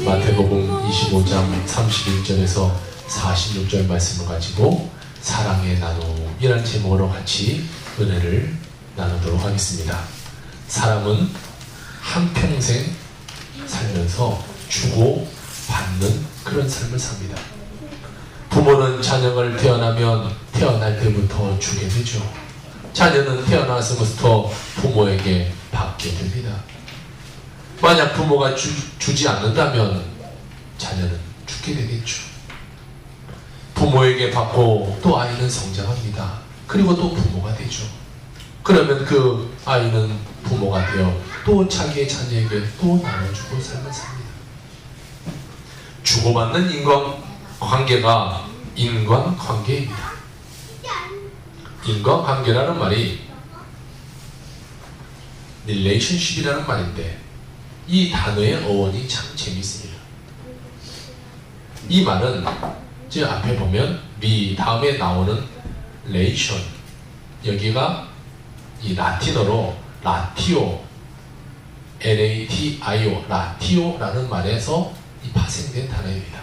마태복음 25장 31절에서 46절 말씀을 가지고 사랑의 나눔이라는 제목으로 같이 은혜를 나누도록 하겠습니다. 사람은 한평생 살면서 주고 받는 그런 삶을 삽니다. 부모는 자녀를 태어날 때부터 주게 되죠. 자녀는 태어나서부터 부모에게 받게 됩니다. 만약 부모가 주지 않는다면 자녀는 죽게 되겠죠. 부모에게 받고 또 아이는 성장합니다. 그리고 또 부모가 되죠. 그러면 그 아이는 부모가 되어 또 자기의 자녀에게 또 나눠주고 삶을 삽니다. 주고받는 인간관계가 인간관계입니다. 인간관계라는 말이 relationship이라는 말인데 이 단어의 어원이 참 재미있습니다. 이 말은 저 앞에 보면 미 다음에 나오는 relation, 여기가 이 라틴어로 라티오, LATIO, 라티오라는 말에서 이 파생된 단어입니다.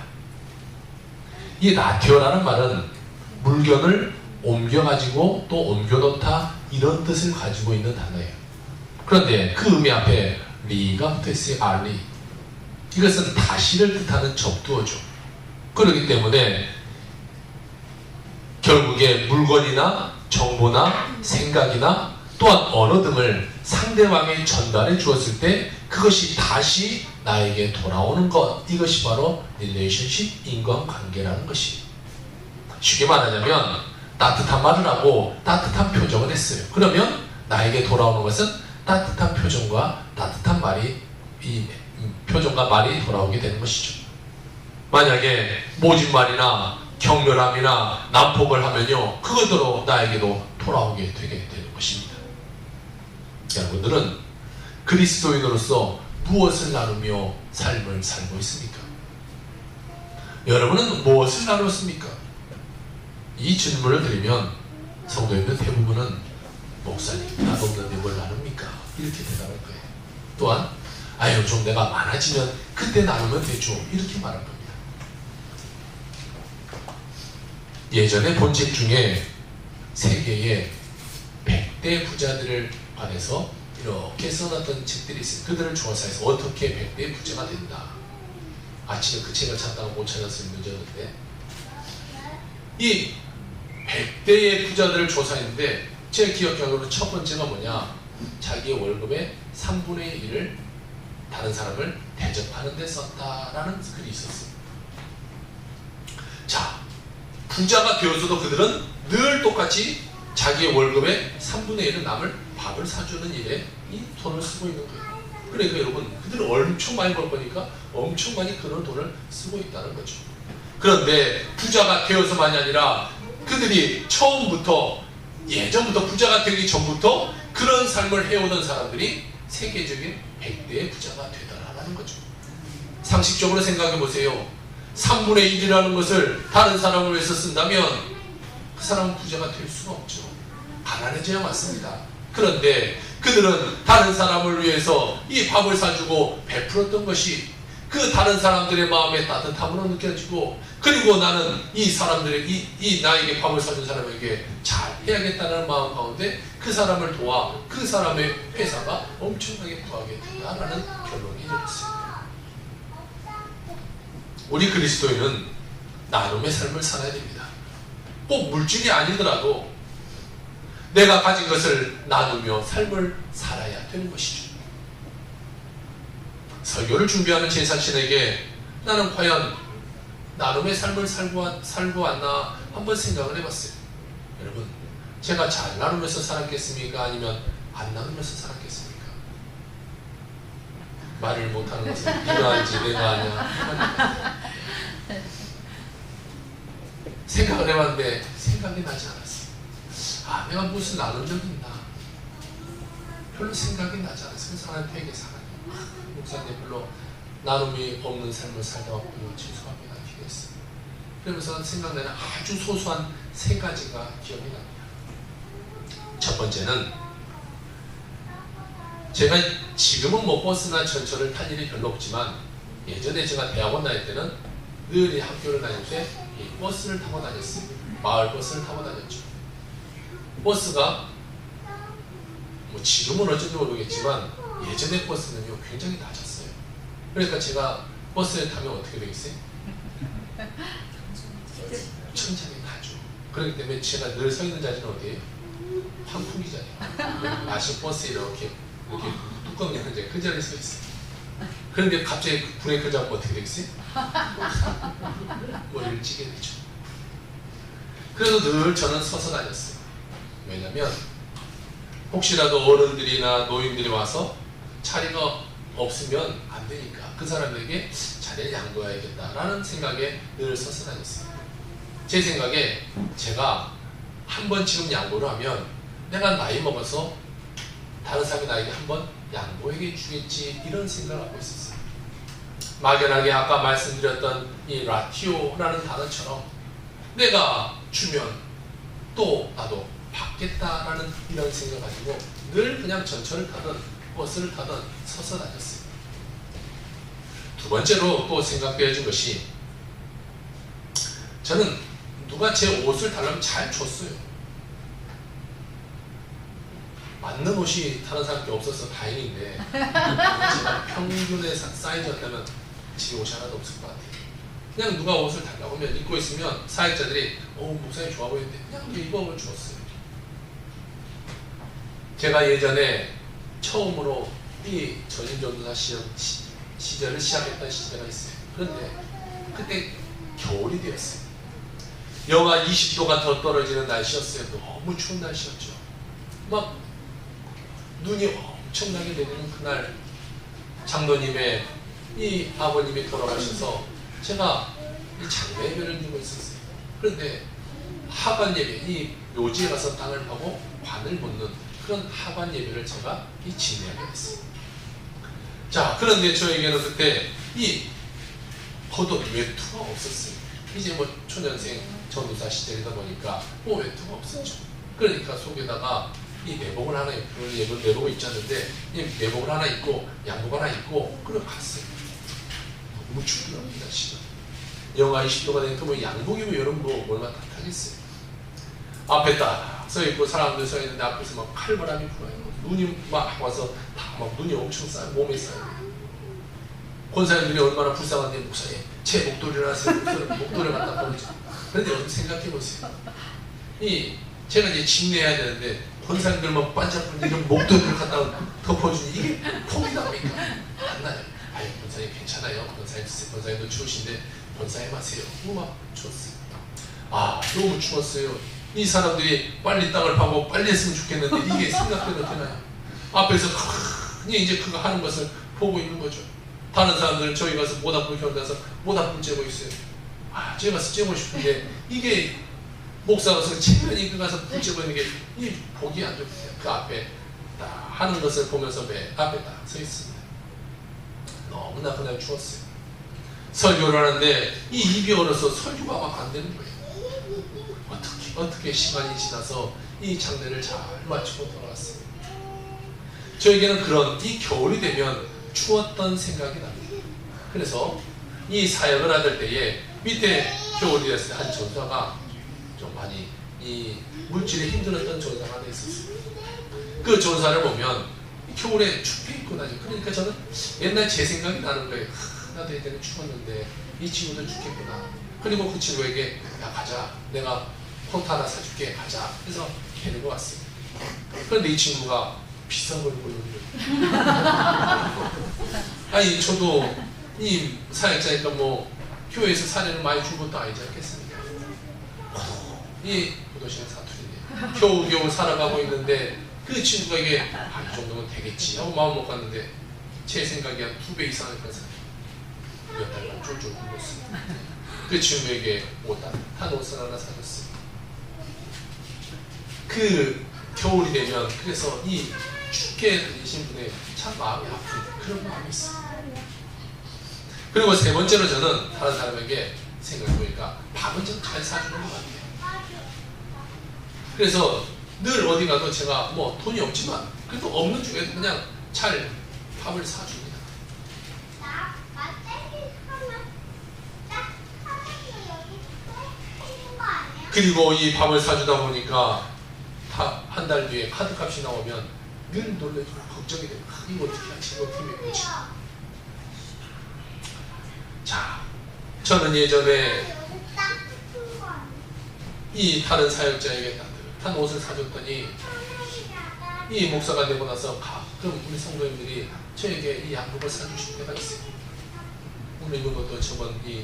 이 라티오라는 말은 물건을 옮겨가지고 또 옮겨놓다 이런 뜻을 가지고 있는 단어예요. 그런데 그 의미 앞에 리가 붙어있어요. 알리. 이것은 다시를 뜻하는 접두어죠. 그렇기 때문에 결국에 물건이나 정보나 생각이나 또한 언어 등을 상대방에 전달해 주었을 때 그것이 다시 나에게 돌아오는 것, 이것이 바로 relationship, 인간관계라는 것이. 쉽게 말하자면 따뜻한 말을 하고 따뜻한 표정을 했어요. 그러면 나에게 돌아오는 것은 따뜻한 표정과 따뜻한 말이, 이 표정과 말이 돌아오게 되는 것이죠. 만약에 모진 말이나 격렬함이나 난폭을 하면요, 그것대로 나에게도 돌아오게 되게 되는 것입니다. 여러분들은 그리스도인으로서 무엇을 나누며 삶을 살고 있습니까? 여러분은 무엇을 나눴습니까? 이 질문을 드리면 성도님들 대부분은 목사님, 나도 없는데 뭘 나눕니까? 이렇게 대답할 거예요. 또한 아유, 좀 내가 많아지면 그때 나누면 되죠. 이렇게 말할 겁니다. 예전에 본 책 중에 세계의 100대 부자들을 관해서 이렇게 써놨던 책들이 있어요. 그들을 조사해서 어떻게 100대 부자가 된다. 아침에 그 책을 찾다가 못 찾았으면 늦었는데 이 100대의 부자들을 조사했는데 제 기억적으로 첫 번째가 뭐냐, 자기의 월급의 3분의 1을 다른 사람을 대접하는 데 썼다라는 글이 있었어요. 자, 부자가 되어서도 그들은 늘 똑같이 자기의 월급의 3분의 1은 남을 밥을 사주는 일에 이 돈을 쓰고 있는 거예요. 그러니까 여러분, 그들은 엄청 많이 벌 거니까 엄청 많이 그런 돈을 쓰고 있다는 거죠. 그런데 부자가 되어서만이 아니라 그들이 처음부터, 예전부터 부자가 되기 전부터 그런 삶을 해오던 사람들이 세계적인 100대의 부자가 되더라라는 거죠. 상식적으로 생각해 보세요. 3분의 1이라는 것을 다른 사람을 위해서 쓴다면 그 사람은 부자가 될 수가 없죠. 가난해져야 맞습니다. 그런데 그들은 다른 사람을 위해서 이 밥을 사주고 베풀었던 것이 그 다른 사람들의 마음에 따뜻함으로 느껴지고, 그리고 나는 이 사람들의 이 나에게 밥을 사준 사람에게 잘 해야겠다는 마음 가운데 그 사람을 도와 그 사람의 회사가 엄청나게 부하게 된다라는 결론이 이르렀습니다. 우리 그리스도인은 나눔의 삶을 살아야 됩니다. 꼭 물질이 아니더라도 내가 가진 것을 나누며 삶을 살아야 되는 것이죠. 설교를 준비하는 제사신에게 나는 과연 나눔의 삶을 살고 왔나 한번 생각을 해봤어요. 여러분, 제가 잘 나누면서 살았겠습니까? 아니면 안 나누면서 살았겠습니까? 말을 못하는 것은 네가 알지 내가 아냐. 생각을 해봤는데 생각이 나지 않았어요. 아, 내가 무슨 나눈 적이 있나? 별로 생각이 나지 않았어요. 사람이 되게 사랑해요. 목사님, 별로 나눔이 없는 삶을 살다 왔군요. 죄송합니다. 기도했어요. 그러면서 생각나는 아주 소소한 세 가지가 기억이 납니다. 첫 번째는 제가 지금은 뭐 버스나 전철을 탈 일이 별로 없지만 예전에 제가 대학원 다닐 때는 늘 이 학교를 다닐 때 이 버스를 타고 다녔어요. 마을 버스를 타고 다녔죠. 버스가 뭐 지금은 어쩐지 모르겠지만 예전에 버스는요 굉장히 낮았어요. 그러니까 제가 버스에 타면 어떻게 되겠어요? 천천히 가죠. 그렇기 때문에 제가 늘 서 있는 자리는 어디예요? 환풍기 자리예요. 마시 버스에 이렇게 뚜껑 여는 자리, 그 자리에 서 있어요. 그런데 갑자기 브레이크 잡으면 어떻게 되겠어요? 머리를 찌게 되죠. 그래서 늘 저는 서서 다녔어요. 왜냐면 혹시라도 어른들이나 노인들이 와서 자리가 없으면 안 되니까 그 사람에게 자리를 양보해야겠다라는 생각에 늘 서서 다녔어요. 제 생각에 제가 한 번 지금 양보를 하면 내가 나이 먹어서 다른 사람이 나에게 한 번 양보해 주겠지 이런 생각을 하고 있었어요. 막연하게 아까 말씀드렸던 이 라티오라는 단어처럼 내가 주면 또 나도 받겠다라는 이런 생각을 가지고 늘 그냥 전철을 타든 버스를 타든 서서 다녔어요. 두 번째로 또 생각되어 준 것이 저는 누가 제 옷을 달라면 잘 줬어요. 맞는 옷이 다른 사람께 없어서 다행인데 제가 평균의 사이즈였다면 제 옷이 하나도 없을 것 같아요. 그냥 누가 옷을 달라고 하면 입고 있으면 사역자들이 목사님 좋아 보이는데 그냥 입어을 주었어요. 제가 예전에 처음으로 이 전인전도사 시절을 시작했던 시대가 있어요. 그런데 그때 겨울이 되었어요. 영하 20도가 더 떨어지는 날씨였어요. 너무 추운 날씨였죠. 막 눈이 엄청나게 내리는 그날 장로님의 이 아버님이 돌아가셔서 제가 이 장례 예배를 드리고 있었어요. 그런데 하반 예배, 이 묘지에 가서 땅을 파고 관을 묻는 그런 하반 예배를 제가 진행하게 됐어요. 자, 그런데 저에게는 그때 이 겉옷 외투가 없었어요. 이제 뭐 초년생 전도사 시절이다 보니까 외투가 없었죠. 그러니까 속에다가 이 내복을 하나 입고, 내복을 입지 않는데 이 내복을 하나 입고 양복 하나 입고 그래 갔어요. 너무 춥더라고요. 날씨가 영하 20도가 되니까 뭐 양복이고 여름 뭐 얼마나 따뜻하겠어요. 앞에 딱 서 있고 사람들 서 있는데 앞에서 막 칼바람이 불어요. 눈이 막 와서 다 막 눈이 엄청 쌓여 몸에 쌓여. 권사님들이 얼마나 불쌍한데 목사님 제 목도리를 하세요. 목도리를 갖다 버리죠. 그런데 여러분 생각해 보세요. 제가 이제 집내야 되는데 권사님들만 반짝거리는 이런 목도리를 갖다 덮어주니 이게 폼이 납니까? 안 나요. 아유 권사님 괜찮아요. 권사님도 추우신데 권사님 하세요. 막 추웠어요. 너무 추웠어요. 이 사람들이 빨리 땅을 파고 빨리 했으면 좋겠는데 이게 생각대로 되나요? 앞에서 이제 그거 하는 것을 보고 있는 거죠. 다른 사람들은 저희 가서 모닥불 켜서 모닥불 쬐고 있어요. 제가 가서 쬐고 싶은데 이게 목사 가서 체면이 그 가서 불 쬐고 있는 게 이 보기 안 좋겠어요. 그 앞에 딱 하는 것을 보면서 왜 앞에 딱 서 있습니다. 너무나 그날 추웠어요. 설교를 하는데 이 입이 얼어서 설교가 막 안 되는 거예요. 어떻게 시간이 지나서 이 장례를 잘 마치고 돌아왔어요. 저에게는 그런 이 겨울이 되면 추웠던 생각이 납니다. 그래서 이 사역을 하던 때에 밑에 겨울이 됐을 때 한 전사가 좀 많이 이 물질에 힘들었던 전사가 하나 있었어요. 그 전사를 보면 겨울에 춥게 입고 다니고 그러니까 저는 옛날 제 생각이 나는 거예요. 나도 예전에 추웠는데 이 친구도 죽겠구나. 그리고 그 친구에게 야 가자. 내가 코트 하나 사줄게. 가자. 그래서 데리고 왔어요. 그런데 이 친구가 비싼 걸 보이는 거예요. 아니 저도 이 사역자니까 뭐 교회에서 사례를 많이 준 것도 아니지 않겠습니까? 이 도시락 사투리네. 겨우겨우 살아가고 있는데 그 친구가 이게 이 정도면 되겠지 하고 마음 먹고 갔는데 제 생각이 한 2배 이상을 뺐어요. 몇 달간 쫄쫄 굶었어요. 그 친구에게 따뜻한 옷을 하나 사줬어요. 그 겨울이 되면 그래서 이 춥게 다니신 분의 참 마음이 아픈 그런 마음이 있어요. 그리고 세 번째로 저는 다른 사람에게 생각해보니까 밥은 좀 잘 사주는 것 같아요. 그래서 늘 어디 가도 제가 뭐 돈이 없지만 그래도 없는 중에도 그냥 잘 밥을 사줍니다. 그리고 이 밥을 사주다 보니까 다 한 달 뒤에 카드값이 나오면 늘 놀래고 걱정이 돼요. 이거 어떻게 하지? 이거 어떻게 메꾸지? 자, 저는 예전에 이 다른 사역자에게 따뜻한 옷을 사줬더니 이 목사가 되고 나서 가끔 우리 성도님들이 저에게 이 양복을 사주실 때가 있어요. 오늘 입은 것도 저번 이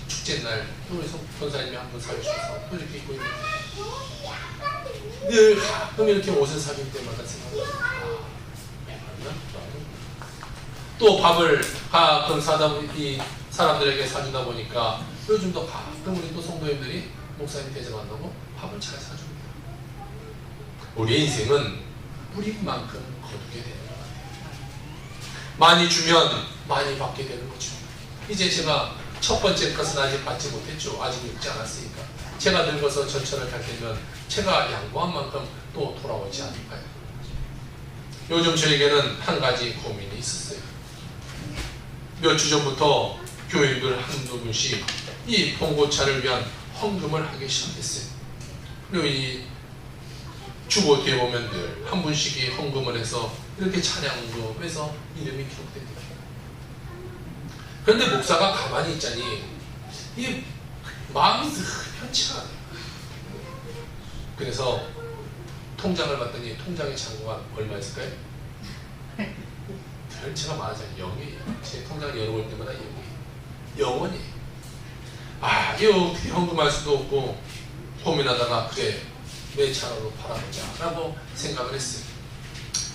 축제날 우리 권사님이 한 번 사주셔서 또 이렇게 입고 있는데 늘 가끔 이렇게 옷을 사줄 때마다 생각합니다. 또 밥을 가끔 이 사람들에게 사주다 보니까 요즘도 가끔 우리 또 성도님들이 목사님 대접 만나고 밥을 잘 사줍니다. 우리의 인생은 뿌린 만큼 거두게 되는 것 같아요. 많이 주면 많이 받게 되는 거죠. 이제 제가 첫 번째 것은 아직 받지 못했죠. 아직 늙지 않았으니까. 제가 늙어서 전철을 탈 때면 제가 양보한 만큼 또 돌아오지 않을까요? 요즘 저에게는 한 가지 고민이 있었어요. 몇 주 전부터 교인들 한두 분씩 이 봉고차를 위한 헌금을 하기 시작했어요. 그리고 이 주보 뒤에 보면 늘 한 분씩이 헌금을 해서 이렇게 찬양금에서 이름이 기록됩니다. 그런데 목사가 가만히 있자니 이 마음이 편치가 않아요. 그래서 통장을 봤더니 통장의 잔고가 얼마 있을까요? 별치가 많아져요. 0이에요. 제 통장을 열어볼 때마다 0이에요. 영원히. 아, 이거 어떻게 헌금할 수도 없고 고민하다가 그래 내 차로 팔아보자 라고 생각을 했어요.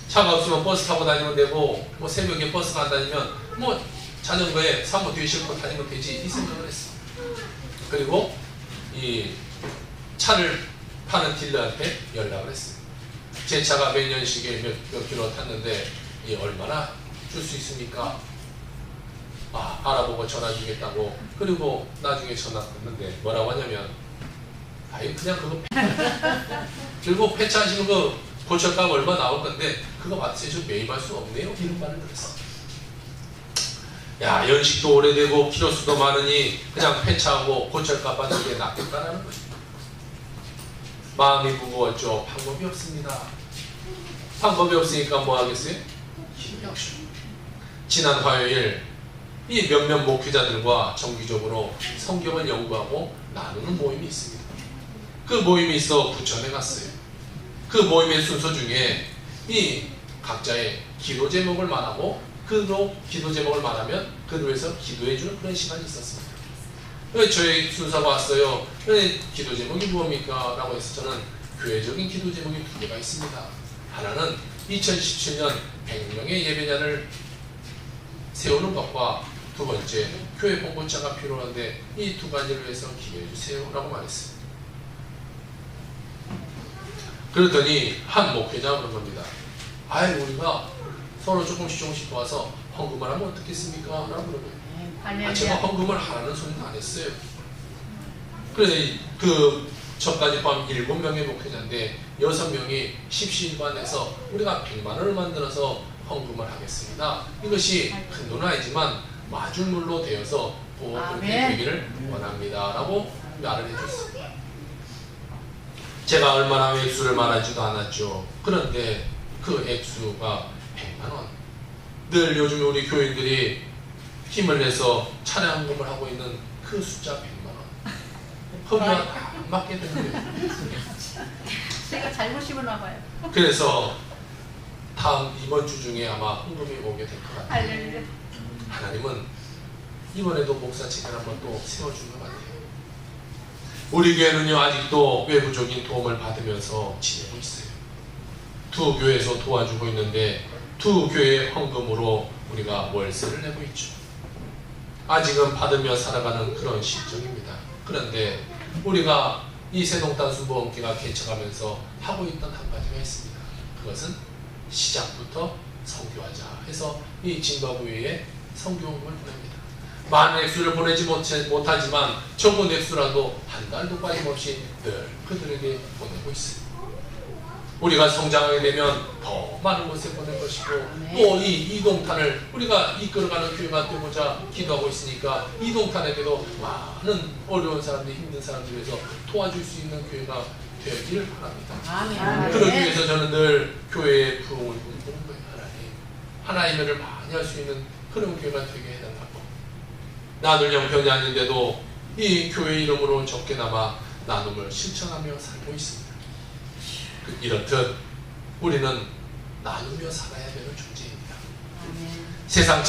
차가 없으면 버스 타고 다니면 되고 뭐 새벽에 버스가 안 다니면 뭐 자전거에 사모 뒤에 싣고 다니면 되지 이 생각을 했어. 그리고 이 차를 파는 딜러한테 연락을 했어요. 제 차가 몇 년씩에 몇 킬로 탔는데 이 얼마나 줄 수 있습니까? 아, 알아보고 전화 주겠다고. 그리고 나중에 전화 끊는데 뭐라고 하냐면 아이 그냥 그거 그리고 폐차하시는 거 고철값 얼마 나올 건데 그거 받으세요. 저 매입할 수 없네요. 이런 말을 들었어. 야, 연식도 오래되고 키로수도 많으니 그냥 폐차하고 고철값 받는 게 낫겠다라는 거죠. 마음이 무거웠죠. 방법이 없습니다. 방법이 없으니까 뭐 하겠어요? 힘이 없죠. 지난 화요일 이 몇몇 목회자들과 정기적으로 성경을 연구하고 나누는 모임이 있습니다. 그 모임이 있어 부천에 갔어요. 그 모임의 순서 중에 이 각자의 기도 제목을 말하고 그로 기도 제목을 말하면 그로 해서 기도해주는 그런 시간이 있었습니다. 저희 순서가 왔어요. 기도 제목이 무엇입니까? 라고 해서 저는 교회적인 기도 제목이 두 개가 있습니다. 하나는 2017년 100명의 예배자를 세우는 것과 두 번째 교회 봉고차가 필요한데 이 두 가지를 위해서 기도해 주세요 라고 말했어요. 그랬더니 한 목회자가 그런 겁니다. 아이 우리가 서로 조금씩 도와서 헌금을 하면 어떻겠습니까? 라고 그러는 거예요. 제가 헌금을 하라는 소리는 안 했어요. 그래서 그 저까지 포함 7명의 목회자인데 6명이 십시일반해서 우리가 100만원을 만들어서 헌금을 하겠습니다. 이것이 큰 돈은 아니지만 마중물로 되어서 꼭 그렇게 되기를 원합니다 라고 말을 해줬어요. 제가 얼마나 액수를 말하지도 않았죠. 그런데 그 액수가 100만원. 늘 요즘 우리 교인들이 힘을 내서 찬양금을 하고 있는 그 숫자 100만원. 거기와 다 안 맞게 되는 거예요. 제가 잘못 심었나 봐요. 그래서 이번 주 중에 아마 헌금이 오게 될 것 같아요. 하나님은 이번에도 목사 책을 한번 또 세워준 것 같아요. 우리 교회는요 아직도 외부적인 도움을 받으면서 지내고 있어요. 두 교회에서 도와주고 있는데 두 교회의 헌금으로 우리가 월세를 내고 있죠. 아직은 받으며 살아가는 그런 실정입니다. 그런데 우리가 이 세동단순보험기가 개척하면서 하고 있던 한 가지가 있습니다. 그것은 시작부터 선교하자 해서 이 짐바브웨에 선교원을 보냅니다. 많은 액수를 보내지 못하지만 적은 액수라도 한 달도 빠짐없이 늘 그들에게 보내고 있어요. 우리가 성장하게 되면 더 많은 곳에 보낼 것이고 또 이 이동탄을 우리가 이끌어가는 교회가 되고자 기도하고 있으니까 이동탄에게도 많은 어려운 사람들, 힘든 사람들 위해서 도와줄 수 있는 교회가 되기를 바랍니다. 아멘. 그러기 위해서 저는 늘 교회의 부흥을 꿈꾸는 거예요. 하나님의 일을 많이 할 수 있는 그런 교회가 되게 해달라고. 나눌 형편이 아닌데도 이 교회 이름으로 적게나마 나눔을 실천하며 살고 있습니다. 이렇듯 우리는 나누며 살아야 되는 존재입니다. 세상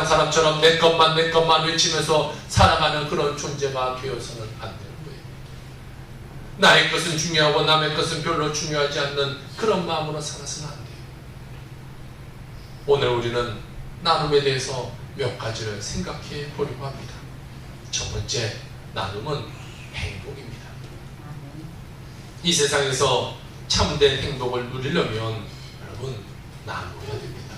사람처럼 내 것만 외치면서 살아가는 그런 존재가 되어서는 안 되는 거예요. 나의 것은 중요하고 남의 것은 별로 중요하지 않는 그런 마음으로 살아서는 안 돼요. 오늘 우리는 나눔에 대해서 몇 가지를 생각해 보려고 합니다. 첫 번째, 나눔은 행복입니다. 이 세상에서 참된 행복을 누리려면 여러분 나누어야 됩니다.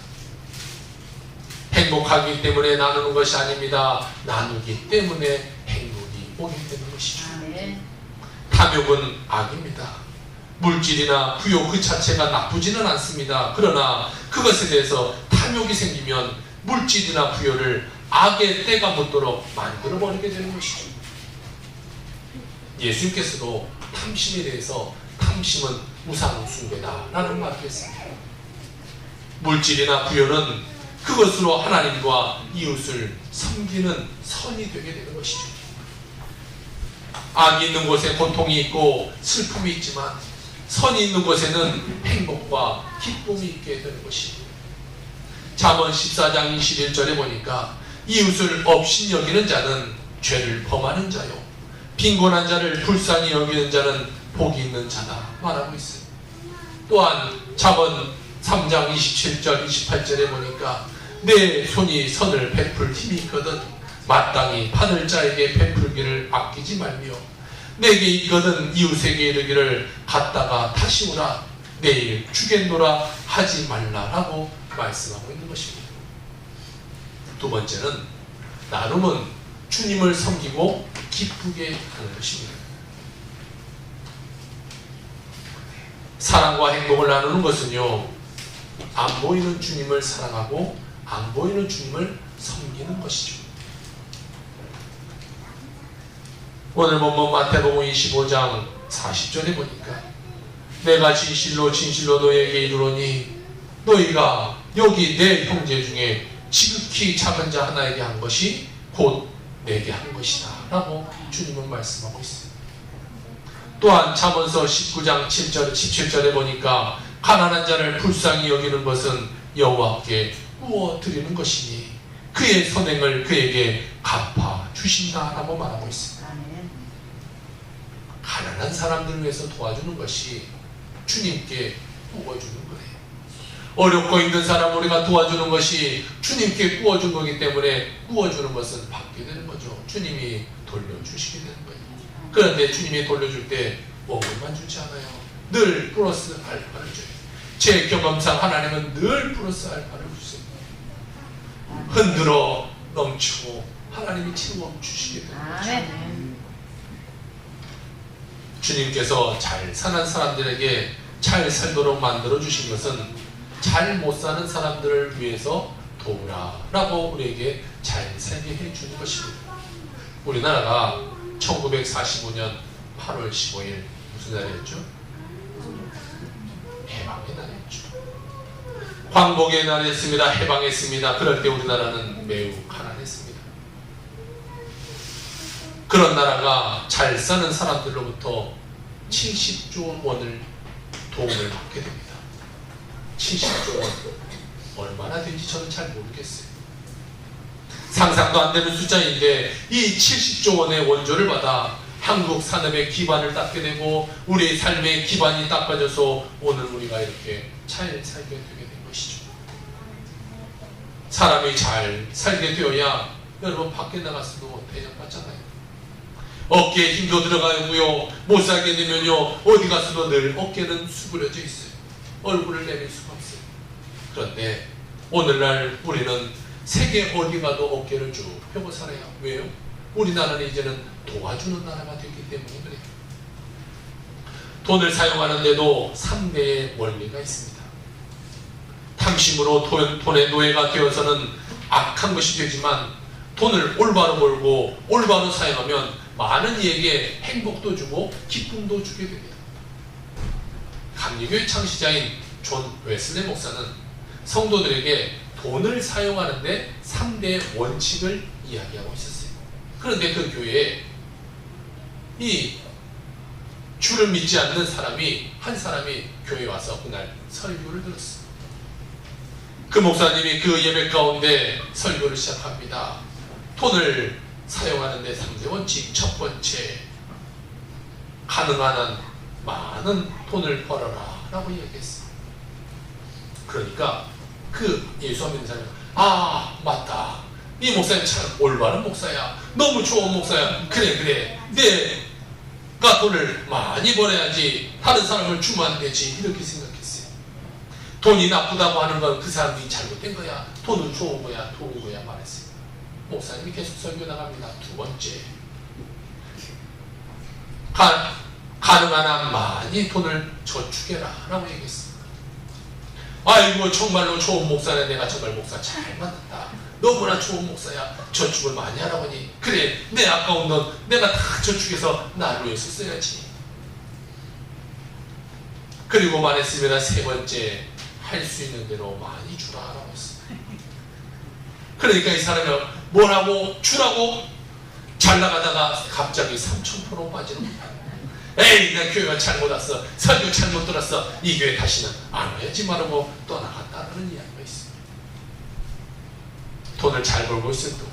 행복하기 때문에 나누는 것이 아닙니다. 나누기 때문에 행복이 오게 되는 것이죠. 탐욕은 악입니다. 물질이나 부요 그 자체가 나쁘지는 않습니다. 그러나 그것에 대해서 탐욕이 생기면 물질이나 부요를 악의 때가 묻도록 만들어버리게 되는 것이죠. 예수님께서도 탐심에 대해서 탐심은 우상숭배다라는 말을 했습니다. 물질이나 부요는 그것으로 하나님과 이웃을 섬기는 선이 되게 되는 것이죠. 악이 있는 곳에 고통이 있고 슬픔이 있지만 선이 있는 곳에는 행복과 기쁨이 있게 되는 것입니다. 잠언 14장 21절에 보니까 이웃을 업신 여기는 자는 죄를 범하는 자요 빈곤한 자를 불쌍히 여기는 자는 복이 있는 자다 말하고 있어요. 또한 잠언 3장 27절 28절에 보니까 내 손이 선을 베풀 힘이 있거든 마땅히 받을 자에게 베풀기를 아끼지 말며 내게 있거든 이웃에게 이르기를 갔다가 다시 오라 내일 주겠노라 하지 말라라고 말씀하고 있는 것입니다. 두 번째는 나눔은 주님을 섬기고 기쁘게 하는 것입니다. 사랑과 행복을 나누는 것은요 안 보이는 주님을 사랑하고 안 보이는 주님을 섬기는 것이죠. 오늘 본문 마태복음 25장 40절에 보니까 내가 진실로 너희에게 이르노니 너희가 여기 내 형제 중에 지극히 작은 자 하나에게 한 것이 곧 내게 한 것이다 라고 주님은 말씀하고 있어요. 또한 잠언서 19장 17절에 보니까 가난한 자를 불쌍히 여기는 것은 여호와께 구워 드리는 것이니 그의 선행을 그에게 갚아 주신다 라고 말하고 있습니다. 가난한 사람들을 위해서 도와주는 것이 주님께 구워주는 거예요. 어렵고 힘든 사람 우리가 도와주는 것이 주님께 구워준 거기 때문에 구워주는 것은 받게 되는 거죠. 주님이 돌려주시게 되는 거예요. 그런데 주님이 돌려줄 때 먹을만 주지 않아요. 늘 플러스 알파를 줘요. 제 경험상 하나님은 늘 플러스 알파를 주세요. 흔들어 넘치고 하나님이 채워 주시게 되는 거죠. 주님께서 잘 사는 사람들에게 잘 살도록 만들어 주신 것은 잘 못 사는 사람들을 위해서 도우라 라고 우리에게 잘 살게 해 주는 것입니다. 우리나라가 1945년 8월 15일 무슨 날이었죠? 해방의 날이었죠. 광복의 날이었습니다. 해방했습니다. 그럴 때 우리나라는 매우 가난했습니다. 그런 나라가 잘 사는 사람들로부터 70조 원을 도움을 받게 됩니다. 70조 원. 얼마나 된지 저는 잘 모르겠어요. 상상도 안 되는 숫자인데 이 70조 원의 원조를 받아 한국 산업의 기반을 닦게 되고 우리의 삶의 기반이 닦아져서 오늘 우리가 이렇게 잘 살게 되게 된 것이죠. 사람이 잘 살게 되어야 여러분 밖에 나가서도 대접받잖아요. 어깨에 힘도 들어가고요. 못 살게 되면요 어디 가서도 늘 어깨는 수그려져 있어요. 얼굴을 내밀 수가 없어요. 그런데 오늘날 우리는 세계 어디 가도 어깨를 쭉 펴고 살아요. 왜요? 우리나라는 이제는 도와주는 나라가 됐기 때문에 그래요. 돈을 사용하는데도 3대의 원리가 있습니다. 탐심으로 돈의 노예가 되어서는 악한 것이 되지만 돈을 올바로 벌고 올바로 사용하면 많은 이에게 행복도 주고 기쁨도 주게 됩니다. 감리교회 창시자인 존 웨슬리 목사는 성도들에게 돈을 사용하는데 3대의 원칙을 이야기하고 있었어요. 그런데 그 교회에 이 주를 믿지 않는 한 사람이 교회에 와서 그날 설교를 들었어요. 그 목사님이 그 예배 가운데 설교를 시작합니다. 돈을 사용하는데 3대 원칙, 첫 번째, 가능한 한 많은 돈을 벌어라 라고 얘기했어요. 그러니까 그 예수 믿는 사람이 맞다, 이 목사님 참 올바른 목사야, 너무 좋은 목사야, 그래 내가 돈을 많이 벌어야지 다른 사람을 주면 안 되지, 이렇게 생각했어요. 돈이 나쁘다고 하는 건 그 사람이 잘못된 거야, 돈은 좋은 거야 말했어요. 목사님이 계속 설교 나갑니다. 두 번째, 가능한 한 많이 돈을 저축해라 라고 얘기했습니다. 아이고 정말로 좋은 목사네, 내가 정말 목사 잘 만났다, 너무나 좋은 목사야, 저축을 많이 하라고 하니 그래, 내 아까운 돈 내가 다 저축해서 나를 위해서 써야지. 그리고 말했습니다. 세 번째, 할 수 있는 대로 많이 주라 라고 했습니다. 그러니까 이 사람이 뭐라고 주라고 잘 나가다가 갑자기 3,000% 빠지는 거야. 에이, 내 교회가 잘못 왔어, 설교 잘못 들었어, 이 교회 다시는 안 와야지 말하고 떠나갔다는 이야기가 있습니다. 돈을 잘 벌고 있을 때도,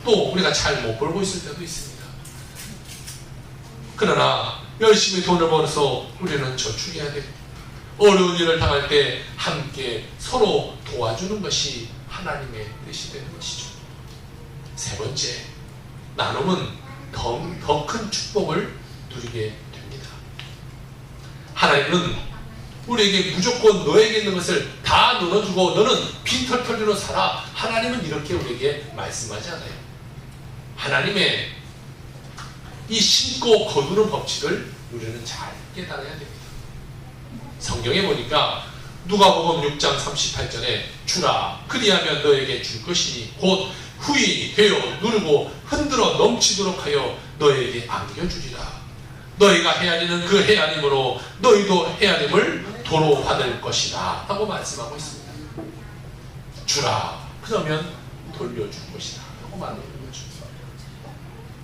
또 우리가 잘 못 벌고 있을 때도 있습니다. 그러나 열심히 돈을 벌어서 우리는 저축해야 됩니다. 어려운 일을 당할 때 함께 서로 도와주는 것이 하나님의 뜻이 되는 것이죠. 세 번째, 나눔은 더 큰 축복을 누리게 됩니다. 하나님은 우리에게 무조건 너에게 있는 것을 다 나눠주고 너는 빈털터리로 살아, 하나님은 이렇게 우리에게 말씀하지 않아요. 하나님의 이 심고 거두는 법칙을 우리는 잘 깨달아야 됩니다. 성경에 보니까 누가복음 6장 38절에 주라, 그리하면 너에게 줄 것이니 곧 후히 되어 누르고 흔들어 넘치도록 하여 너에게 안겨주리라. 너희가 헤아리는 그 헤아림으로 너희도 헤아림을 도로 받을 것이다 하고 말씀하고 있습니다. 주라, 그러면 돌려줄 것이다 하고 말하는 거죠.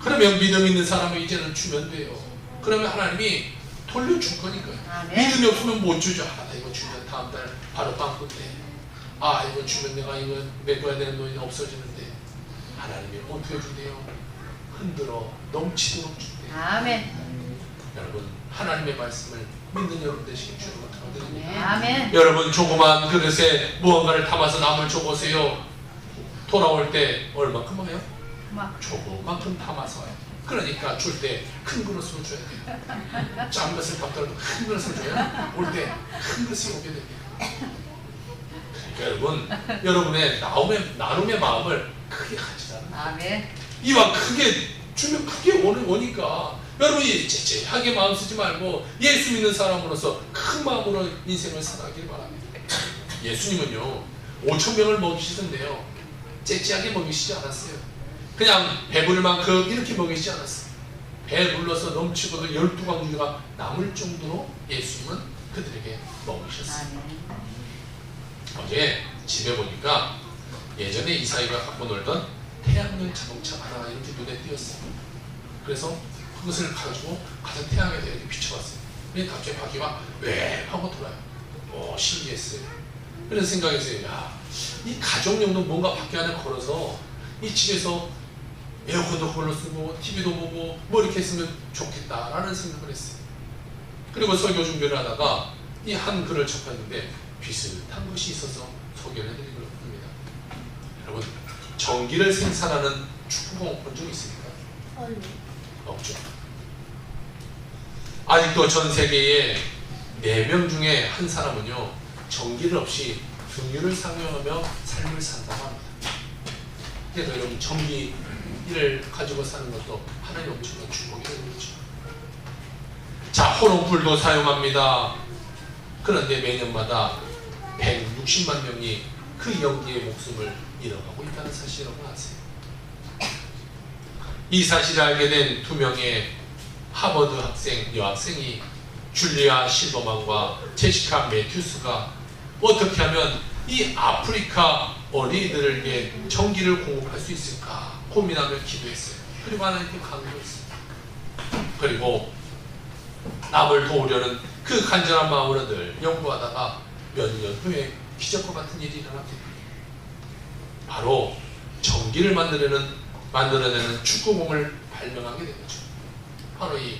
그러면 믿음 있는 사람은 이제는 주면 돼요. 그러면 하나님이 돌려줄 거니까요. 믿음이 없으면 못 주죠. 나 이거 주면 다음 달 바로 빵꾸인데, 이거 주면 내가 이거 메꿔야 되는 돈이 없어지는데, 하나님이 어떻게 준대요? 흔들어 넘치도록 준대요. 아멘. 여러분, 하나님의 말씀을 믿는 여러분 되시길 주님을 축원드립니다. 아멘. 여러분, 조그만 그릇에 무언가를 담아서 남을 줘보세요. 돌아올 때 얼마큼 와요? 조그만큼 담아서 와요. 그러니까 줄 때 큰 그릇으로 줘야 돼요. 작은 것을 담더라도 큰 그릇을 줘야 올 때 큰 것이 오게 됩니다. 여러분, 여러분의 나눔의 마음을 크게 가지라는 거예요. 아멘. 이와 크게 주면 크게 오니까 여러분이 째째하게 마음 쓰지 말고 예수 믿는 사람으로서 큰 마음으로 인생을 살아가길 바랍니다. 예수님은요 5,000명을 먹이시던데요, 째째하게 먹이시지 않았어요. 그냥 배부를 만큼 이렇게 먹이시지 않았어요. 배불러서 넘치고도 12광주가 남을 정도로 예수님은 그들에게 먹이셨어요. 어제 집에 보니까 예전에 이사이가 갖고 놀던 태양열 자동차 하나가 이렇게 눈에 띄었어요. 그래서 그것을 가지고 가서 태양에다 이렇게 비춰봤어요. 근데 갑자기 바퀴가 왜 하고 돌아요. 신기했어요. 그래서 생각했어요. 이 가정용도 뭔가 밖에 안에 걸어서 이 집에서 에어컨도 그걸로 쓰고 TV도 보고 뭐 이렇게 했으면 좋겠다라는 생각을 했어요. 그리고 설교 준비를 하다가 이 한 글을 접했는데 비슷한 것이 있어서 소개를 해드리려고 합니다. 여러분, 전기를 생산하는 축구공 본 적 있습니까? 없죠. 아직도 전 세계에 4명 중에 한 사람은요 전기를 없이 등유를 사용하며 삶을 산다고 합니다. 그래서 여러분, 전기를 가지고 사는 것도 하나님 엄청난 축복이 되는 거죠. 자, 호롱불도 사용합니다. 그런데 매년마다 160만 명이 그 연기의 목숨을 잃어가고 있다는 사실 여러분 아세요? 이 사실을 알게 된 두 명의 하버드 여학생이 줄리아 실버만과 제시카 매튜스가 어떻게 하면 이 아프리카 어린이들에게 전기를 공급할 수 있을까 고민하며 기도했어요. 그리고 하나님께 강구했어요. 그리고 남을 도우려는 그 간절한 마음으로 늘 연구하다가 몇 년 후에 기적과 같은 일이 일어났기 때문에 바로 전기를 만들어내는 축구공을 발명하게 된 거죠. 바로 이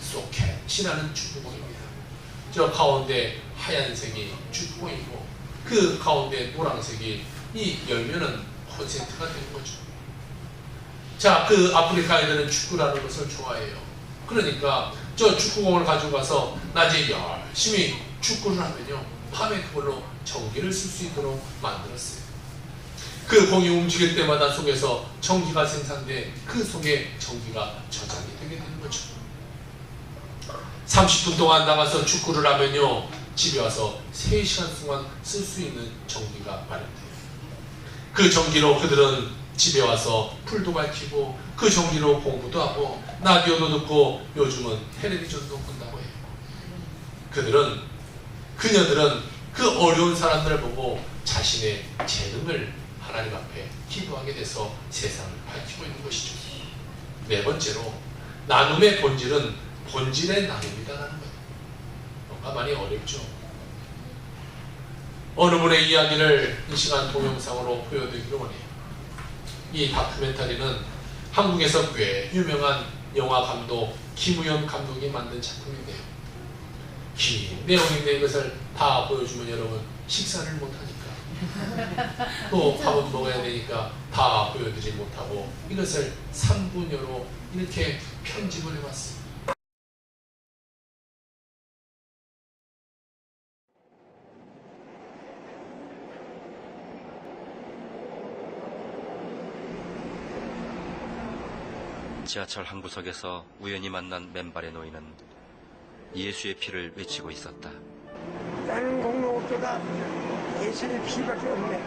소켓이라는 축구공입니다. 저 가운데 하얀색이 축구공이고 그 가운데 노란색이 이 열면은 콘센트가 되는 거죠. 자, 그 아프리카 아이들은 축구라는 것을 좋아해요. 그러니까 저 축구공을 가지고 가서 낮에 열심히 축구를 하면요 밤에 그걸로 전기를 쓸 수 있도록 만들었어요. 그 공이 움직일 때마다 속에서 전기가 생산돼 그 속에 전기가 저장이 되게 되는 거죠. 30분 동안 나가서 축구를 하면요 집에 와서 3시간 동안 쓸 수 있는 전기가 마련돼요. 그 전기로 그들은 집에 와서 불도 밝히고 그 전기로 공부도 하고 라디오도 듣고 요즘은 텔레비전도 본다고 해요. 그녀들은 그 어려운 사람들을 보고 자신의 재능을 하나님 앞에 기도하게 돼서 세상을 밝히고 있는 것이죠. 네 번째로 나눔의 본질은 본질의 나눔이다라는 거예요. 뭔가 많이 어렵죠. 어느 분의 이야기를 이 시간 동영상으로 보여드리기로 원해요. 이 다큐멘터리는 한국에서 꽤 유명한 영화 감독 김우현 감독이 만든 작품인데요. 긴 내용인데 이것을 다 보여주면 여러분 식사를 못하니까 또 밥은 먹어야 되니까 다 보여드리지 못하고 이것을 3분여로 이렇게 편집을 해봤습니다. 지하철 한 구석에서 우연히 만난 맨발의 노인은 예수의 피를 외치고 있었다. 나는 공로업자가 예수의 피밖에 없네.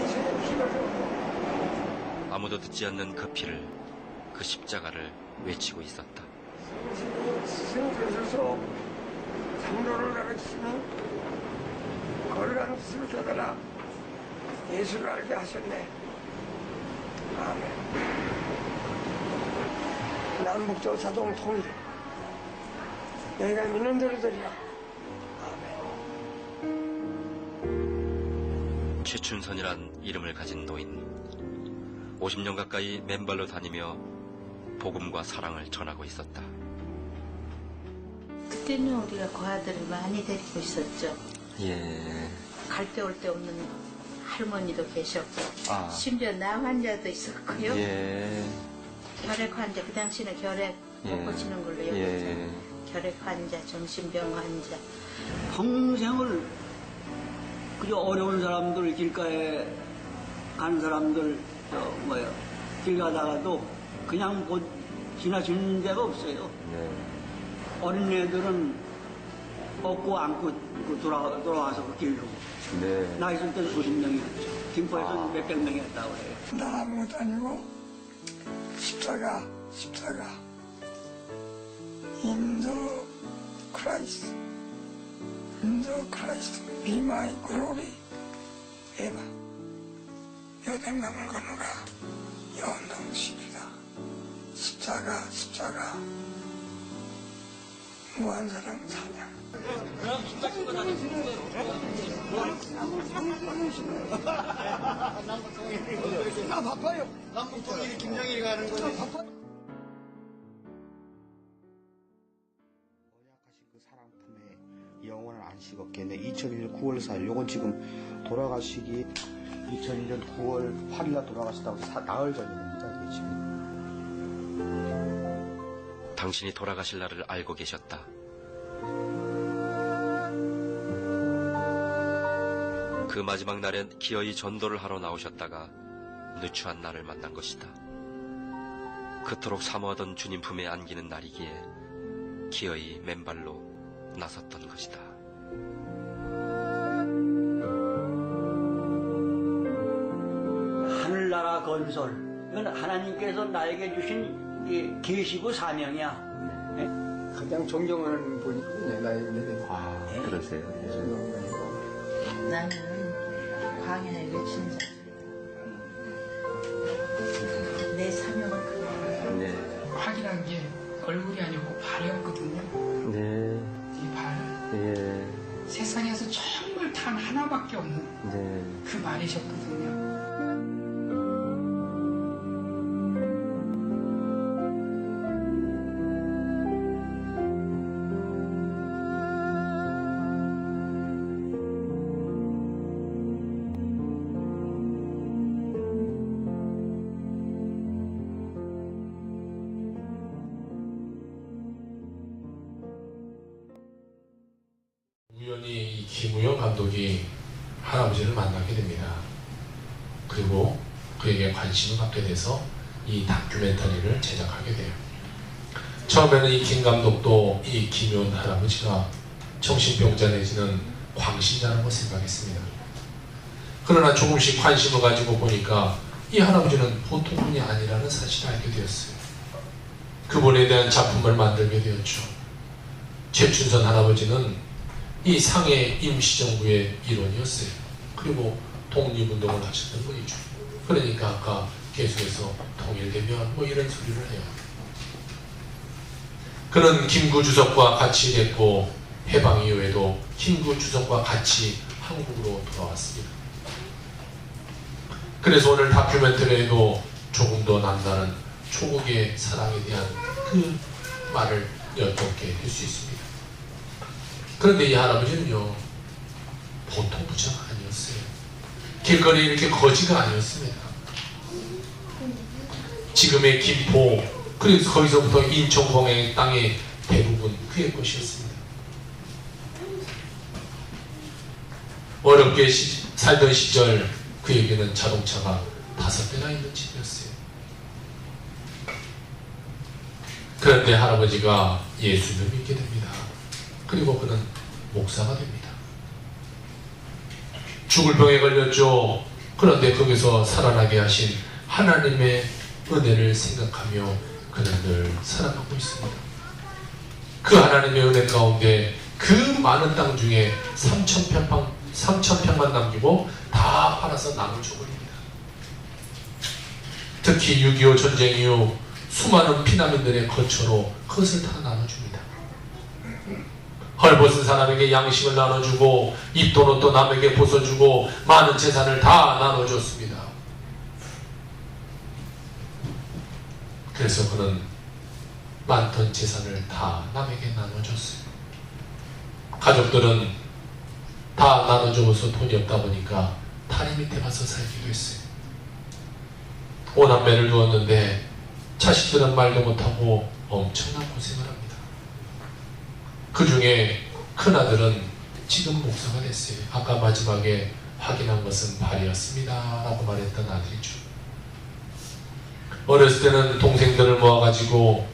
예수의 피밖에 없네. 아무도 듣지 않는 그 피를, 그 십자가를 외치고 있었다. 스승께서서 장로를 가르치니 걸어가는 뜻을 깨달아 예수를 알게 하셨네. 아멘. 남북조 자동 통일. 너희가 믿는 대로 되리라. 아멘. 최춘선이란 이름을 가진 노인. 50년 가까이 맨발로 다니며 복음과 사랑을 전하고 있었다. 그때는 우리가 고아들을 많이 데리고 있었죠. 예. 갈 데 올 데 없는 할머니도 계셨고 심지어 남 환자도 있었고요. 예. 결핵 환자, 그 당시는 결핵 못 고치는 걸로 여겼죠. 결핵 환자, 정신병 환자. 평생을 그저 어려운 사람들, 길가에 가는 사람들, 길 가다가도 그냥 지나치는 데가 없어요. 어린애들은 업고 안고 돌아와서 그 길로. 나 있을 때는 수십 명이었죠. 김포에서 몇백 명이었다고 그래요. 나 아무것도 아니고 십자가 In the Christ be my glory 에바 여백남을 건너가 연동시키다 십자가 무한사랑 찬양 나 바빠요. 남북통일이 김정일이 가는 거지. 바빠. 언약하신 그 사랑 품에 영원한 안식 없겠네. 2001년 9월 4일. 요건 지금 돌아가시기 2001년 9월 8일날 돌아가셨다고 나흘 전입니다. 이게 지금. 당신이 돌아가실 날을 알고 계셨다. 그 마지막 날엔 기어이 전도를 하러 나오셨다가 누추한 날을 만난 것이다. 그토록 사모하던 주님 품에 안기는 날이기에 기어이 맨발로 나섰던 것이다. 하늘나라 건설. 이건 하나님께서 나에게 주신 이 계시고 사명이야. 네? 가장 존경하는 분이거든요. 나에게. 아, 그러세요. 나는 광야에 외친 자들이야. 내 사명은 그거야. 네. 확인한 게 얼굴이 아니고 발이었거든요. 네. 이 발. 예. 세상에서 정말 단 하나밖에 없는 네. 그 말이셨거든요. 우연히 이 김우영 감독이 할아버지를 만나게 됩니다. 그리고 그에게 관심을 갖게 돼서 이 다큐멘터리를 제작하게 돼요. 처음에는 이 김 감독도 이 김우영 할아버지가 정신병자 내지는 광신자라고 생각했습니다. 그러나 조금씩 관심을 가지고 보니까 이 할아버지는 보통 분이 아니라는 사실을 알게 되었어요. 그분에 대한 작품을 만들게 되었죠. 최춘선 할아버지는 이 상해 임시정부의 일원이었어요. 그리고 독립운동을 하셨던 분이죠. 그러니까 아까 계속해서 통일되면 뭐 이런 소리를 해요. 그는 김구 주석과 같이 일했고 해방 이후에도 김구 주석과 같이 한국으로 돌아왔습니다. 그래서 오늘 다큐멘터리에도 조금 더 남다른 조국의 사랑에 대한 그 말을 여쭙게 될 수 있습니다. 그런데 이 할아버지는요, 보통 부자가 아니었어요. 길거리에 이렇게 거지가 아니었습니다. 지금의 김포, 그래서 거기서부터 인천공항의 땅의 대부분 그의 것이었습니다. 어렵게 살던 시절 그에게는 자동차가 5대나 있는 집이었어요. 그런데 할아버지가 예수를 믿게 됩니다. 그리고 그는 목사가 됩니다. 죽을 병에 걸렸죠. 그런데 거기서 살아나게 하신 하나님의 은혜를 생각하며 그는 늘 살아가고 있습니다. 그 하나님의 은혜 가운데 그 많은 땅 중에 3,000평만 남기고 다 팔아서 남을 줘버립니다. 특히 6.25 전쟁 이후 수많은 피난민들의 거처로 그것을 다 나눠줍니다. 헐벗은 사람에게 양식을 나눠주고 입던 옷도 남에게 벗어주고 많은 재산을 다 나눠줬습니다. 그래서 그는 많던 재산을 다 남에게 나눠줬어요. 가족들은 다 나눠줘서 돈이 없다 보니까 다리 밑에 가서 살기도 했어요. 5남매를 두었는데 자식들은 말도 못하고 엄청난 고생을 합니다. 그 중에 큰아들은 지금 목사가 됐어요. 아까 마지막에 확인한 것은 발이었습니다 라고 말했던 아들이죠. 어렸을 때는 동생들을 모아가지고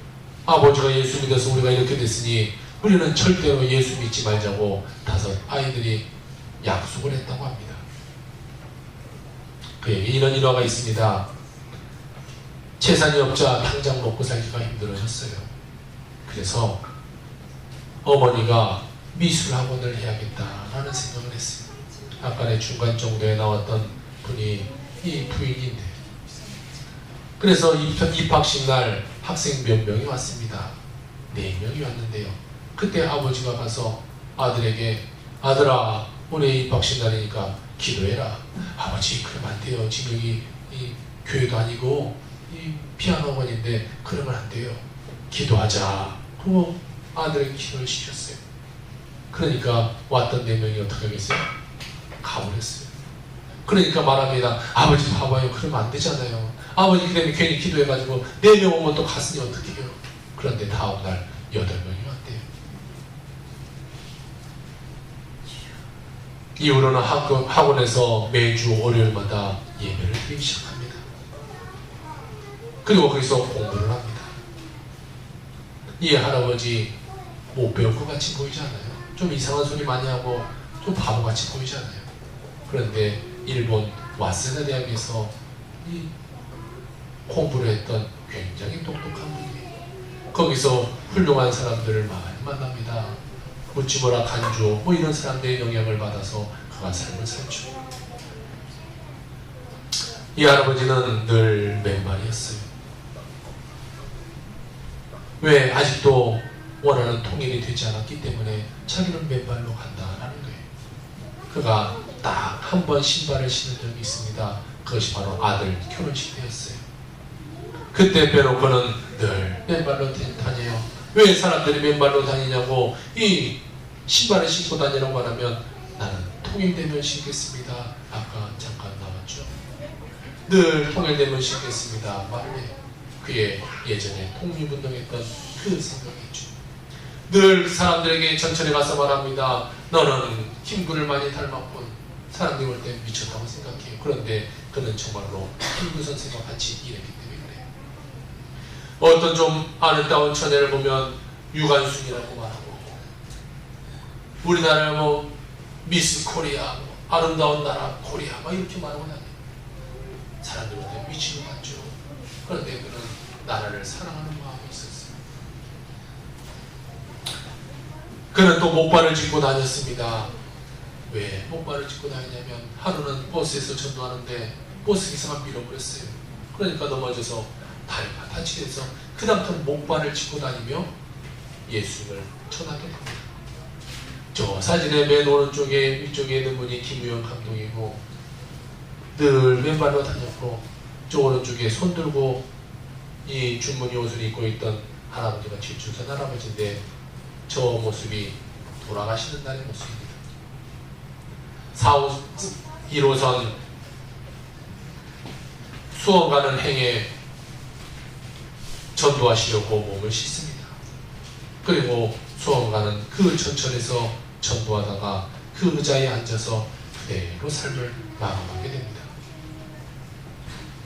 아버지가 예수 믿어서 우리가 이렇게 됐으니 우리는 절대로 예수 믿지 말자고 5 아이들이 약속을 했다고 합니다. 그에게 이런 일화가 있습니다. 재산이 없자 당장 먹고 살기가 힘들어졌어요. 그래서 어머니가 미술학원을 해야겠다라는 생각을 했어요. 아까 내 중간 정도에 나왔던 분이 이 부인인데, 그래서 입학식 날 학생 몇 명이 왔습니다. 4명이 왔는데요. 그때 아버지가 가서 아들에게, 아들아, 오늘 입학식 날이니까 기도해라. 아버지, 그러면 안 돼요. 지금 여기 이 교회도 아니고 이 피아노 학원인데 그러면 안 돼요. 기도하자. 그리고 아들에게 기도를 시켰어요. 그러니까 왔던 4명이 어떻게 하겠어요? 가버렸어요. 그러니까 말합니다. 아버지 봐봐요. 그러면 안 되잖아요. 아버지 그다음에 괜히 기도해가지고 4명 오면 또 갔으니 어떻게 해요? 그런데 다음날 8명이 왔대요. 이후로는 학원에서 매주 월요일마다 예배를 드리기 시작합니다. 그리고 거기서 공부를 합니다. 이 할아버지 못 배울 것 같이 보이지 않아요? 좀 이상한 소리 많이 하고 좀 바보같이 보이지 않아요? 그런데 일본 와세다 대학에서 이 공부를 했던 굉장히 똑똑한 분이에요. 거기서 훌륭한 사람들을 많이 만납니다. 무치무라 간주오 뭐 이런 사람들의 영향을 받아서 그가 삶을 살죠. 이 할아버지는 늘 맨발이었어요. 왜? 아직도 원하는 통일이 되지 않았기 때문에 자기는 맨발로 간다라는 거예요. 그가 딱 한 번 신발을 신은 적이 있습니다. 그것이 바로 아들 결혼식 때였어요. 그때 빼놓고는 늘 맨발로 다녀요. 왜 사람들이 맨발로 다니냐고, 이 신발을 신고 다니라고 말하면 나는 통일되면 신겠습니다. 아까 잠깐 나왔죠. 늘 통일되면 신겠습니다. 말을 해요. 그의 예전에 독립운동했던 그 생각이죠. 늘 사람들에게 천천히 가서 말합니다. 너는 김구를 많이 닮았군. 사람들이 볼 때 미쳤다고 생각해요. 그런데 그는 정말로 김구 선생과 같이 일했기 때문에 그래요. 어떤 좀 아름다운 처녀를 보면 유관순이라고 말하고, 우리나라 뭐 미스 코리아, 뭐 아름다운 나라 코리아 막 이렇게 말하고 다녀요. 사람들 볼 때 미친 것 같죠. 그런데 그는 나라를 사랑하는 마음이 있었어요. 그는 또 목발을 짚고 다녔습니다. 왜 목발을 짚고 다니냐면 하루는 버스에서 전도하는데 버스 기사가 밀어버렸어요. 그러니까 넘어져서 다리가 다치게 돼서 그다음부터 목발을 짚고 다니며 예수를 전하게 됩니다. 저 사진의 맨 오른쪽에 위쪽에 있는 분이 김유영 감독이고, 늘 맨발로 다녔고, 저 오른쪽에 손 들고 이 줄무늬 옷을 입고 있던 할아버지가 뒷줄선 할아버지인데, 저 모습이 돌아가시는 날의 모습입니다. 1호선 수원 가는 행에 전도하시려고 몸을 씻습니다. 그리고 수원 가는 그 전철에서 전도하다가 그 의자에 앉아서 그대로 삶을 마감하게 됩니다.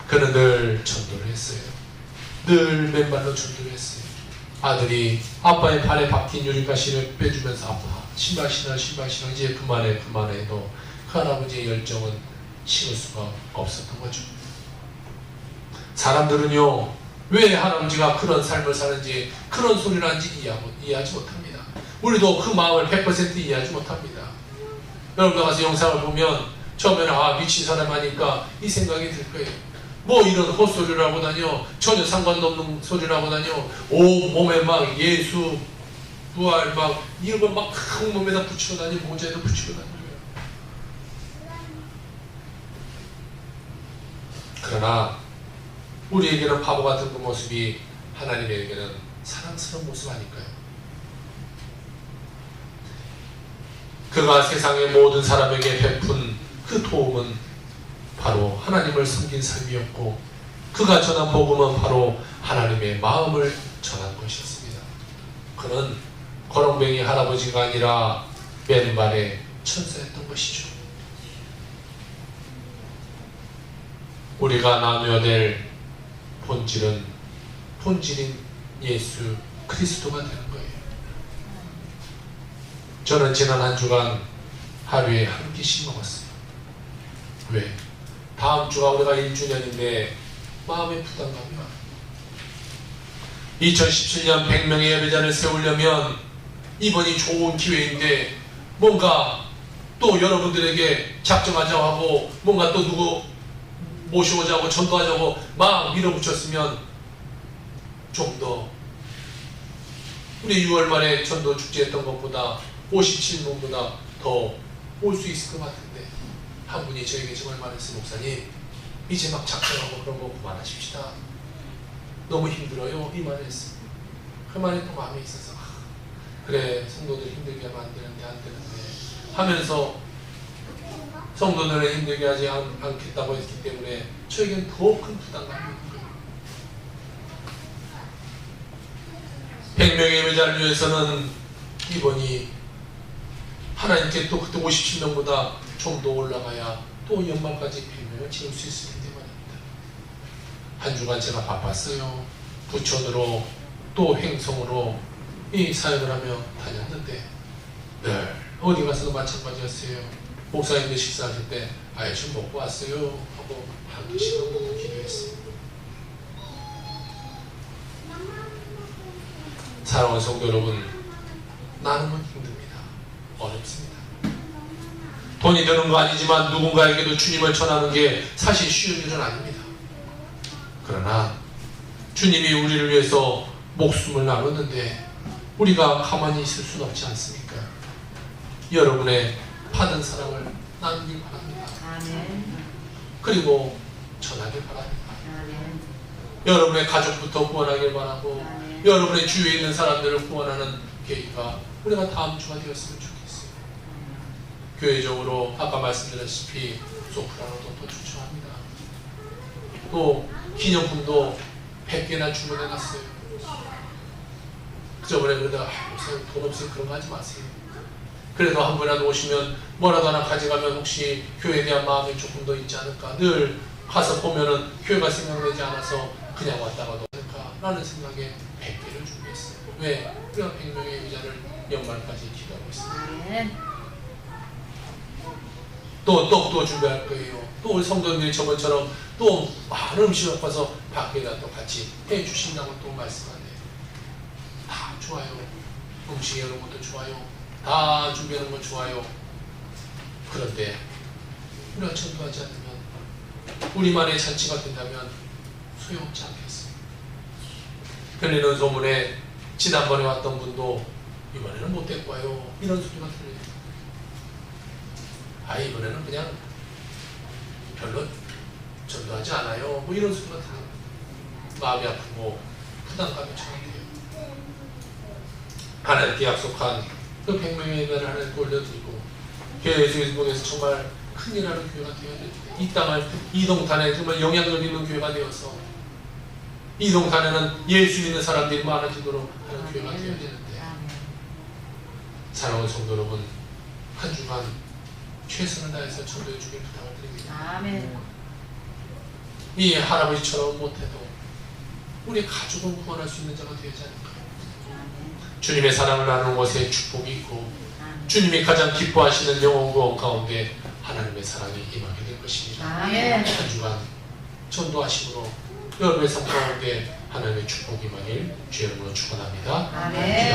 그는 늘 전도를 했어요. 늘 맨발로 전도를 했어요. 아들이 아빠의 발에 박힌 유리가시를 빼주면서 아빠 신발 신어 이제 그만해 해도 그 할아버지의 열정은 식을 수가 없었던 거죠. 사람들은요, 왜 할아버지가 그런 삶을 사는지, 그런 소리를 하는지 이해하지 못합니다. 우리도 그 마음을 100% 이해하지 못합니다. 여러분들 가서 영상을 보면 처음에는 미친 사람 하니까 이 생각이 들 거예요. 뭐 이런 헛소리를 하고 다녀, 전혀 상관도 없는 소리를 하고 다녀, 몸에 막 예수 부활 막 이런 걸 막 몸에다 붙이고 다니고 모자에다 붙이고 다니고요. 그러나 우리에게는 바보 같은 그 모습이 하나님에게는 사랑스러운 모습 아닐까요? 그가 세상의 모든 사람에게 베푼 그 도움은 바로 하나님을 섬긴 삶이었고, 그가 전한 복음은 바로 하나님의 마음을 전한 것이었습니다. 그는 거렁뱅이 할아버지가 아니라 맨발의 천사였던 것이죠. 우리가 나누어야 될 본질인 예수 그리스도가 되는 거예요. 저는 지난 한 주간 하루에 한 끼씩 먹었어요. 왜? 다음 주가 우리가 1주년인데 마음의 부담감이 많아요. 2017년 100명의 예배자를 세우려면 이번이 좋은 기회인데, 뭔가 또 여러분들에게 작정하자고 하고, 뭔가 또 누구 모셔오자고 전도하자고 막 밀어붙였으면 좀 더 우리 6월 말에 전도 축제했던 것보다 57명보다 더 올 수 있을 것 같은데, 한 분이 저에게 정말 말했어요. 목사님, 이제 막 작정하고 그런 거 그만하십시다. 너무 힘들어요. 이 말을 했어요. 그 말이 또 마음에 있어서 그래, 성도들 힘들게 하면 안 되는데 하면서 성도들을 힘들게 하지 않겠다고 했기 때문에 저에겐 더 큰 부담감이 있는 거예요. 100명의 예배자를 위해서는 이번이 하나님께 또 그때 57명보다 좀 더 올라가야 또 연말까지 100명을 채울 수 있을 텐데 말입니다. 한 주간 제가 바빴어요. 부천으로 또 행성으로 이 사역을 하며 다녔는데 늘 어디 가서도 마찬가지였어요. 목사님들 식사하실 때 아예 좀 먹고 왔어요 하고 한 끼씩은 먹고 기도했어요. 사랑하는 성도 여러분, 나눔은 힘듭니다. 어렵습니다. 돈이 드는 거 아니지만 누군가에게도 주님을 전하는 게 사실 쉬운 일은 아닙니다. 그러나 주님이 우리를 위해서 목숨을 나눴는데 우리가 가만히 있을 수는 없지 않습니까? 여러분의 받은 사랑을 나누길 바랍니다. 그리고 전하길 바랍니다. 여러분의 가족부터 구원하길 바라고 여러분의 주위에 있는 사람들을 구원하는 계기가 우리가 다음 주가 되었으면 좋겠어요. 교회적으로 아까 말씀드렸다시피 소프라노도 또 추천합니다. 또 기념품도 100개나 주문해 놨어요. 저번에 그러다가 목사님 돈 없으니 그런 거 하지 마세요. 그래도 한 분이라도 오시면 뭐라도 하나 가져가면 혹시 교회에 대한 마음이 조금 더 있지 않을까. 늘 가서 보면은 교회가 생각나지 않아서 그냥 왔다가도 할까 라는 생각에 100개를 준비했어요. 왜? 우리가 100명의 의자를 연말까지 기도하고 있습니다. 또 떡도 준비할 거예요. 또 우리 성도님들이 저번처럼 또 많은 음식을 가서 밖에다 또 같이 해주신다고 또 말씀하네요. 다 좋아요. 음식 이런 것도 좋아요. 다 준비하는 건 좋아요. 그런데 우리가 전도하지 않으면 우리만의 잔치가 된다면 소용없지 않겠어요. 들리는 소문에 지난번에 왔던 분도 이번에는 못 데리고 와요 이런 소리가 들려요. 아 이번에는 그냥 별로 전도하지 않아요 뭐 이런 소리가 들려요. 마음이 아프고 부담감이 저한테요. 하나님께 약속한 그 100명의 예배를 하나님께 올려드리고 교회에서 정말 큰일하는 교회가 되어야 되는데 이 땅을 이동탄에 정말 영향을 있는 교회가 되어서 이동탄에는 예수 믿는 사람들이 많아지도록 하는 교회가 되어야 되는데 사랑하는 성도 여러분, 한 주간 최선을 다해서 전도해 주길 부탁을 드립니다. 아멘. 이 할아버지처럼 못해도 우리 가족을 구원할 수 있는 자가 되지 않을까요? 주님의 사랑을 나누는 것에 축복이 있고 주님이 가장 기뻐하시는 영혼 구원 가운데 하나님의 사랑이 임하게 될 것입니다. 아멘. 한 주간 전도하심으로 여러분의 삶 가운데 하나님의 축복이 임하길 주의 이름으로 축원합니다. 아멘.